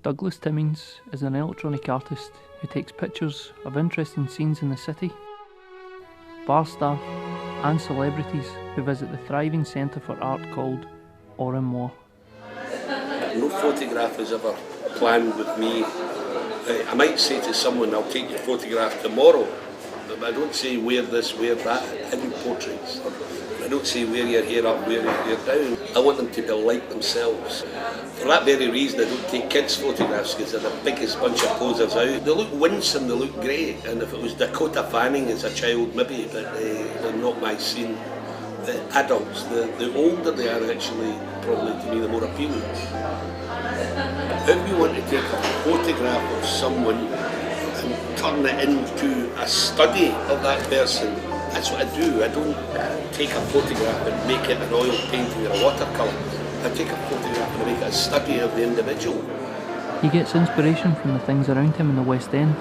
Douglas Timmins is an electronic artist who takes pictures of interesting scenes in the city, bar staff and celebrities who visit the thriving centre for art called Oranmore. No photograph is ever planned with me. I might say to someone, I'll take your photograph tomorrow, but I don't say wear this, wear that in portraits. I don't say wear your hair up, wear your hair down. I want them to be like themselves. For that very reason, I don't take kids' photographs because they're the biggest bunch of posers out. They look winsome, they look great, and if it was Dakota Fanning as a child, maybe, but they're not my scene. The adults, the older they are actually, probably to me the more appealing. If you want to take a photograph of someone and turn it into a study of that person, that's what I do. I don't take a photograph and make it an oil painting or a watercolour. I take a photograph and make it a study of the individual. He gets inspiration from the things around him in the West End.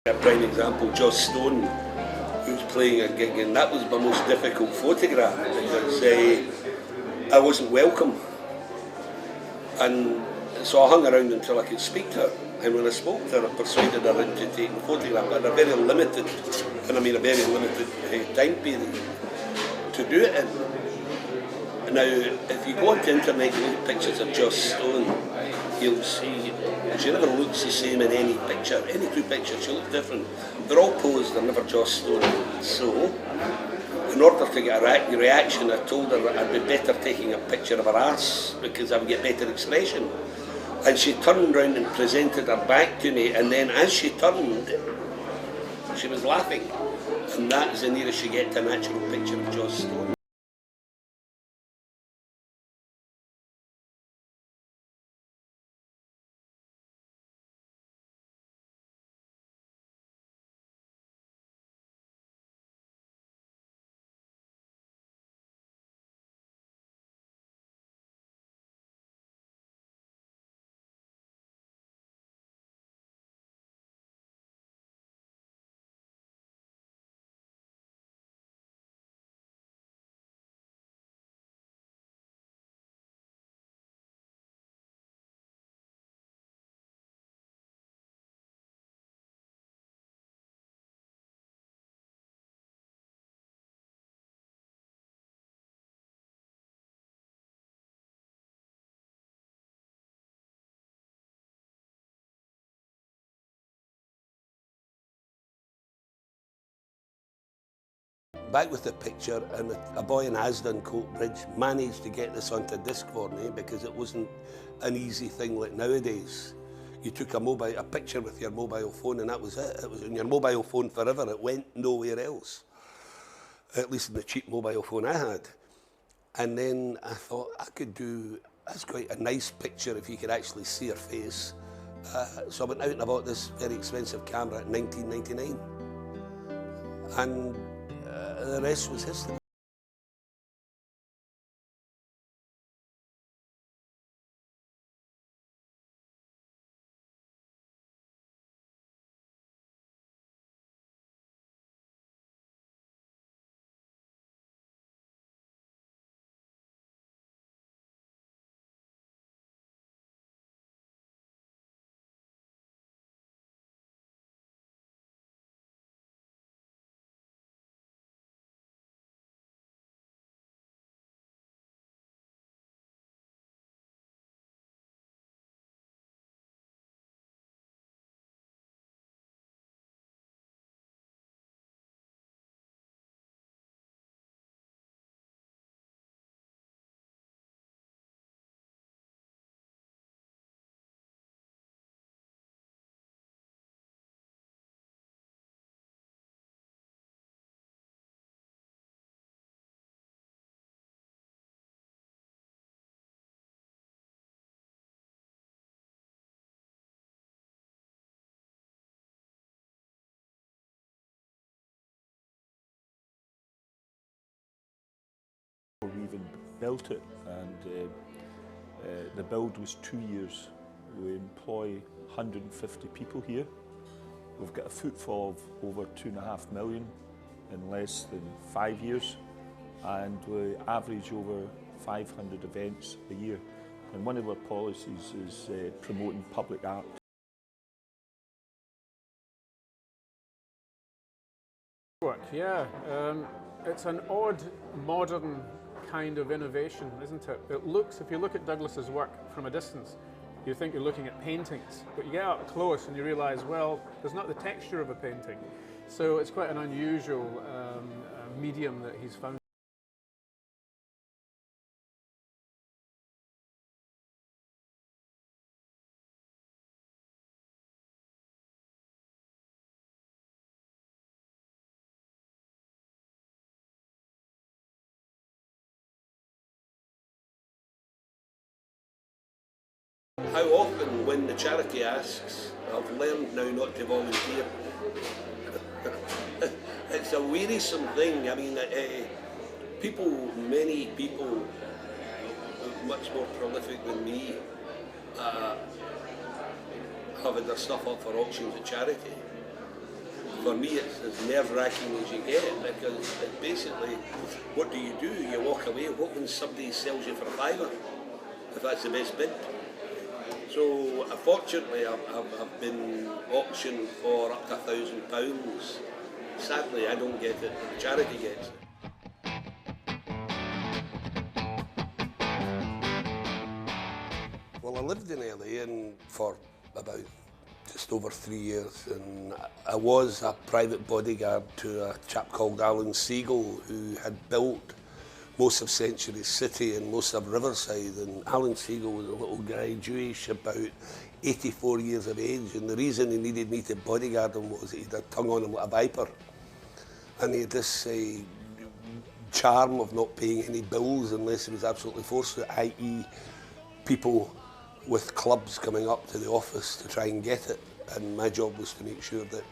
A prime example, Joss Stone, who's playing a gig, and that was my most difficult photograph because I wasn't welcome. And so I hung around until I could speak to her. And when I spoke to her, I persuaded her into taking a photograph. I had a very limited, and I mean a very limited time period to do it in. Now, if you go onto the internet and look at pictures of Joss Stone, you'll see she never looks the same in any picture. Any two pictures, she looks different. They're all posed, they're never Joss Stone. So, in order to get a reaction, I told her that I'd be better taking a picture of her arse because I would get better expression. And she turned round and presented her back to me, and then as she turned, she was laughing. And that is the nearest you get to a natural picture of Joss Stone. Back with the picture, and a boy in Asda and Coatbridge managed to get this onto disc for me because it wasn't an easy thing like nowadays. You took a picture with your mobile phone and that was it. It was on your mobile phone forever. It went nowhere else, at least in the cheap mobile phone I had. And then I thought that's quite a nice picture if you could actually see her face. So I went out and I bought this very expensive camera in 1999. And the rest was history. We even built it, and the build was 2 years. We employ 150 people here. We've got a footfall of over 2.5 million in less than 5 years, and we average over 500 events a year. And one of our policies is promoting public art. Yeah, it's an odd, modern kind of innovation, isn't it? It looks, if you look at Douglas's work from a distance, you think you're looking at paintings, but you get up close and you realise, well, there's not the texture of a painting. So it's quite an unusual medium that he's found. How often, when the charity asks, I've learned now not to volunteer. It's a wearisome thing. I mean, many people, much more prolific than me, have had their stuff up for auctions at charity. For me, it's as nerve-wracking as you get, because basically, what do? You walk away. What when somebody sells you for £5, if that's the best bid? So, fortunately, I've been auctioned for up to £1,000. Sadly, I don't get it, but the charity gets it. Well, I lived in LA for about just over 3 years, and I was a private bodyguard to a chap called Alan Siegel, who had built most of Century City and most of Riverside. And Alan Siegel was a little guy, Jewish, about 84 years of age, and the reason he needed me to bodyguard him was that he had a tongue on him like a viper, and he had this charm of not paying any bills unless he was absolutely forced to, i.e. people with clubs coming up to the office to try and get it, and my job was to make sure that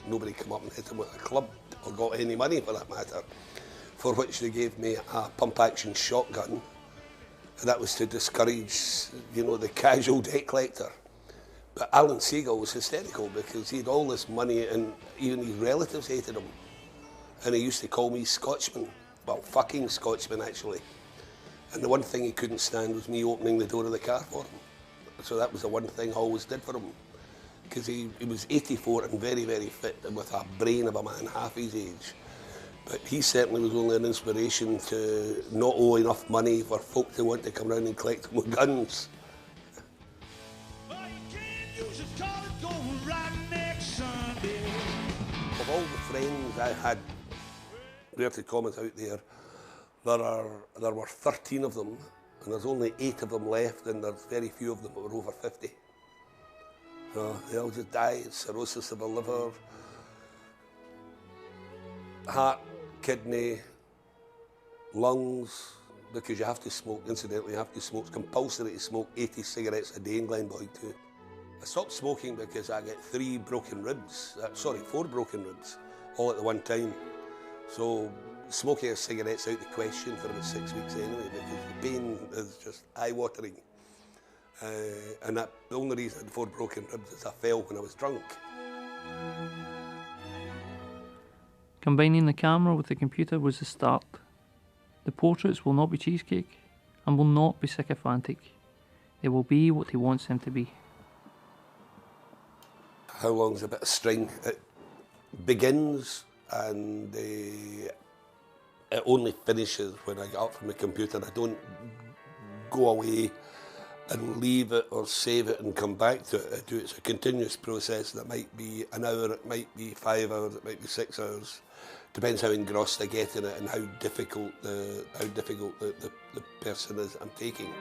nobody come up and hit him with a club, or got any money for that matter, for which they gave me a pump-action shotgun, and that was to discourage, the casual debt collector. But Alan Siegel was hysterical because he had all this money, and even his relatives hated him. And he used to call me Scotchman, well, fucking Scotchman actually. And the one thing he couldn't stand was me opening the door of the car for him. So that was the one thing I always did for him. Because he was 84 and very, very fit, and with a brain of a man half his age. But he certainly was only an inspiration to not owe enough money for folk to want to come around and collect them with guns. Of all the friends I had, inverted commas out there, there were 13 of them, and there's only 8 of them left, and there's very few of them that were over 50. They all just died, cirrhosis of the liver, heart, kidney, lungs, because you have to smoke, incidentally, you have to smoke, it's compulsory to smoke 80 cigarettes a day in Glenboy too. I stopped smoking because I get 4 broken ribs, all at the one time. So smoking a cigarette's out the question for about 6 weeks anyway, because the pain is just eye-watering. And the only reason I had 4 broken ribs is I fell when I was drunk. Combining the camera with the computer was the start. The portraits will not be cheesecake and will not be sycophantic. They will be what he wants them to be. How long's a bit of string? It begins and it only finishes when I get up from the computer. I don't go away and leave it or save it and come back to it. It's a continuous process that might be an hour, it might be 5 hours, it might be 6 hours. Depends how engrossed I get in it and how difficult the person is I'm taking.